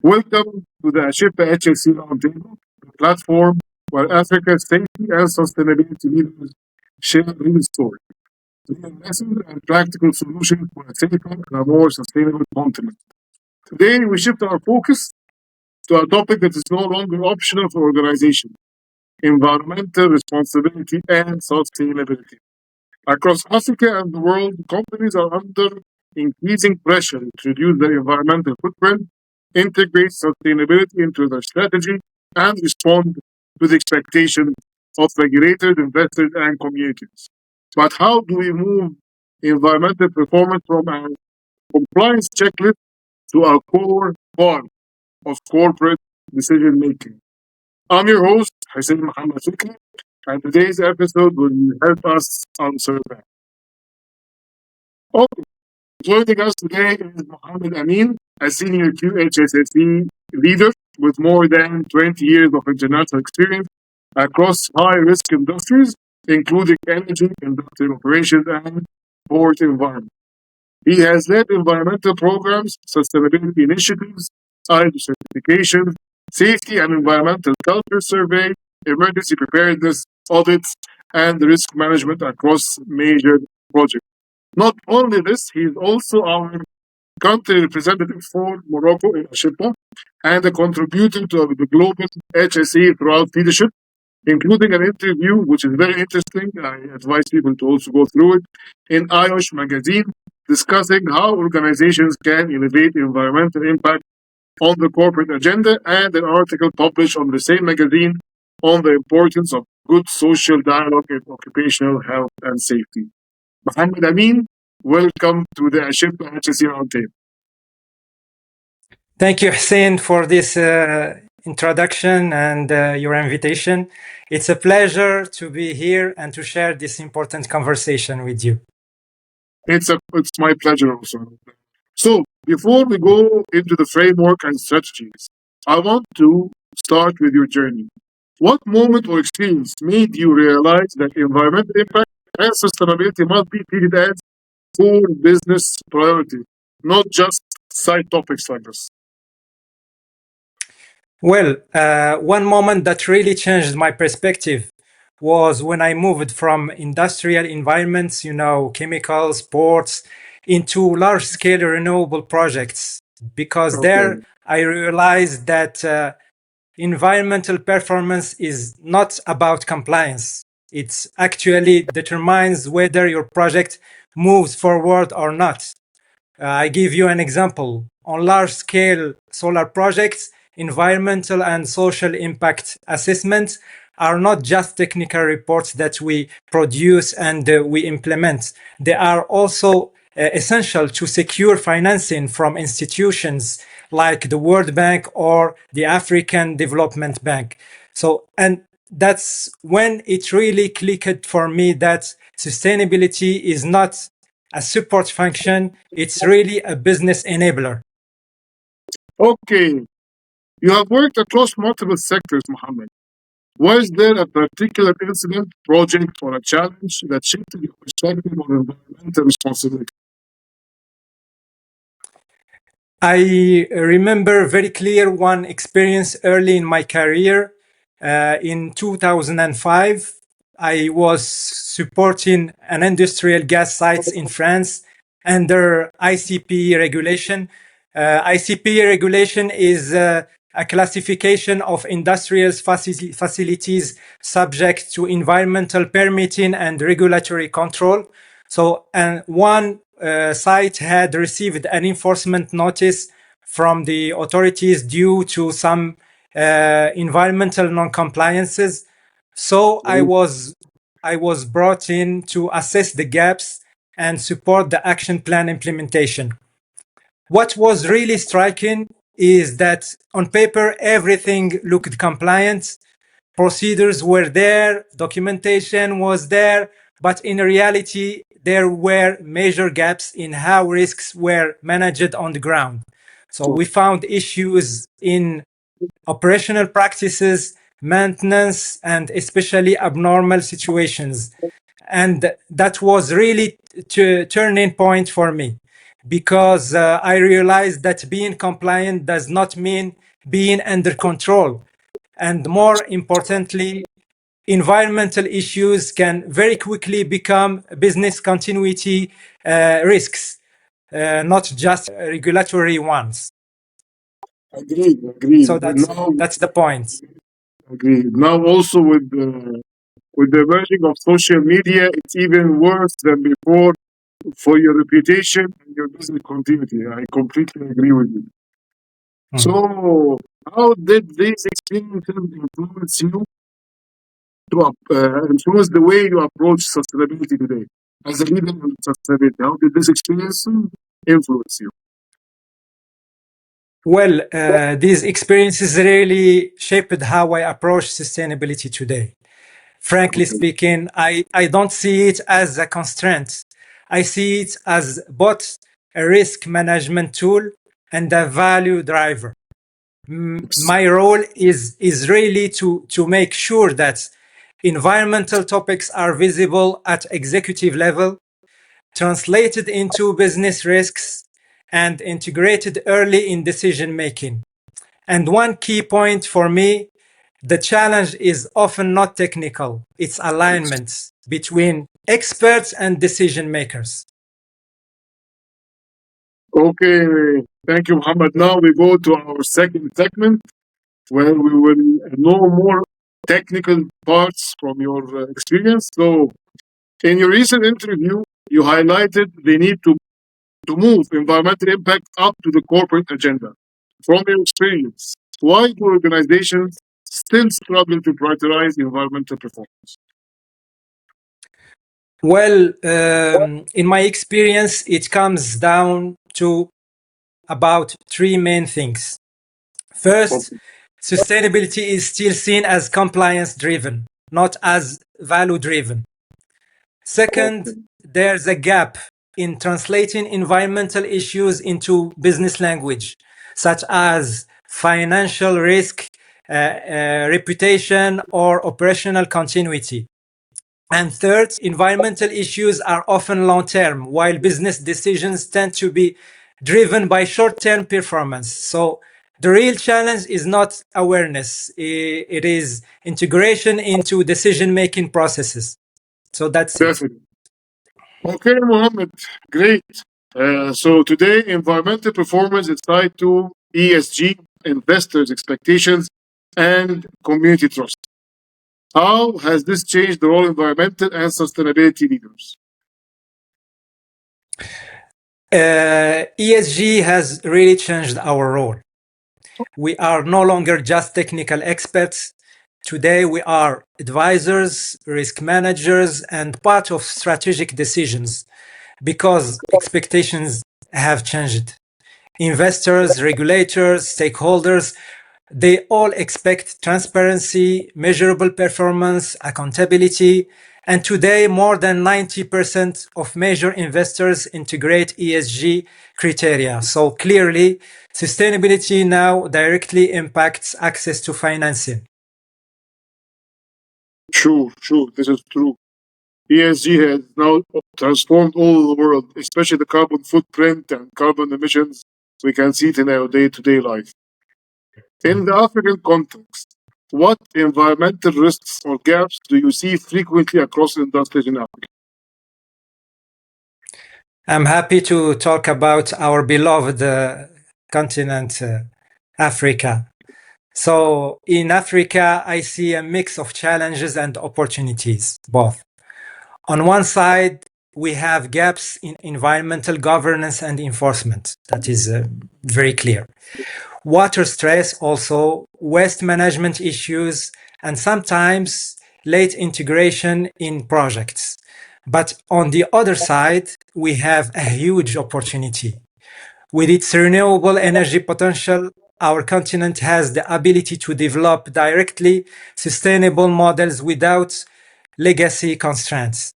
Welcome to the ASHEPA HSC Roundtable, the platform where Africa's safety and sustainability leaders share real stories, real lessons, and practical solutions for a safer and a more sustainable continent. Today, we shift our focus to a topic that is no longer optional for organizations: environmental responsibility and sustainability. Across Africa and the world, companies are under increasing pressure to reduce their environmental footprint, integrate sustainability into their strategy, and respond to the expectations of regulators, investors, and communities. But how do we move environmental performance from a compliance checklist to a core part of corporate decision making? I'm your host, Hussein Mohamed Fikry, and today's episode will help us answer that. Okay, joining us today is Mohamed Amine, a senior QHSSE leader with more than 20 years of international experience across high-risk industries, including energy, industrial operations, and port environment. He has led environmental programs, sustainability initiatives, ISO certifications, safety and environmental culture survey, emergency preparedness audits, and risk management across major projects. Not only this, he is also our country representative for Morocco in ASHEPA and a contributor to the global HSE throughout leadership, including an interview which is very interesting. I advise people to also go through it in IOSH magazine, discussing how organizations can elevate environmental impact on the corporate agenda, and an article published on the same magazine on the importance of good social dialogue in occupational health and safety. Mohamed Amine, welcome to the ASHEPA HSE Roundtable. Thank you, Hussein, for this introduction and your invitation. It's a pleasure to be here and to share this important conversation with you. It's my pleasure also. So, before we go into the framework and strategies, I want to start with your journey. What moment or experience made you realize that environmental impact and sustainability must be treated as core business priority, not just side topics like this? Well, one moment that really changed my perspective was when I moved from industrial environments, chemicals, ports, into large-scale renewable projects. Because there I realized that environmental performance is not about compliance. It actually determines whether your project moves forward or not. I give you an example. On large-scale solar projects, environmental and social impact assessments are not just technical reports that we produce and we implement. They are also essential to secure financing from institutions like the World Bank or the African Development Bank. And that's when it really clicked for me that sustainability is not a support function, it's really a business enabler. Okay, you have worked across multiple sectors, Mohammed. Was there a particular incident, project, or a challenge that shifted your perspective on environmental responsibility? I remember very clear one experience early in my career. In 2005, I was supporting an industrial gas sites in France under ICP regulation. ICP regulation is a classification of industrial facilities subject to environmental permitting and regulatory control. And one site had received an enforcement notice from the authorities due to some environmental non-compliances. So I was brought in to assess the gaps and support the action plan implementation. What was really striking is that on paper, everything looked compliant. Procedures were there, documentation was there, but in reality, there were major gaps in how risks were managed on the ground. So we found issues in operational practices, maintenance, and especially abnormal situations. And that was really a turning point for me. because I realized that being compliant does not mean being under control. And more importantly, environmental issues can very quickly become business continuity risks, not just regulatory ones. Agreed, agreed. So And now, that's the point. agreed. Now also with the emerging of social media, it's even worse than before for your reputation and your business continuity. I completely agree with you. Mm. So, how did these experiences influence you to influence the way you approach sustainability today? As a leader in sustainability, how did this experience influence you? Well, these experiences really shaped how I approach sustainability today. Frankly Okay. speaking, I don't see it as a constraint. I see it as both a risk management tool and a value driver. My role is really to make sure that environmental topics are visible at executive level, translated into business risks, and integrated early in decision making. And one key point for me, the challenge is often not technical, it's alignment between experts and decision makers. Okay, thank you, Muhammad. Now we go to our second segment where we will know more technical parts from your experience. So, in your recent interview, you highlighted the need to move environmental impact up to the corporate agenda. From your experience, why do organizations still struggle to prioritize environmental performance? Well, in my experience, it comes down to about three main things. First, Okay. sustainability is still seen as compliance driven, not as value driven. Second, Okay. there's a gap in translating environmental issues into business language, such as financial risk, reputation, or operational continuity. And third, environmental issues are often long term, while business decisions tend to be driven by short term performance. So the real challenge is not awareness, it is integration into decision making processes. So that's it. Definitely. Okay, Mohammed, great. So today, environmental performance is tied to ESG, investors' expectations, and community trust. How has this changed the role of environmental and sustainability leaders? ESG has really changed our role. We are no longer just technical experts. Today, we are advisors, risk managers, and part of strategic decisions because expectations have changed. Investors, regulators, stakeholders, they all expect transparency, measurable performance, accountability, and today more than 90% of major investors integrate ESG criteria. So clearly, sustainability now directly impacts access to financing. True, this is true. ESG has now transformed all the world, especially the carbon footprint and carbon emissions. We can see it in our day to day life. In the African context, what environmental risks or gaps do you see frequently across industries in Africa? I'm happy to talk about our beloved continent, Africa. So in Africa, I see a mix of challenges and opportunities, both. On one side, we have gaps in environmental governance and enforcement. That is very clear. Water stress also, waste management issues, and sometimes late integration in projects. But on the other side, we have a huge opportunity. With its renewable energy potential, our continent has the ability to develop directly sustainable models without legacy constraints.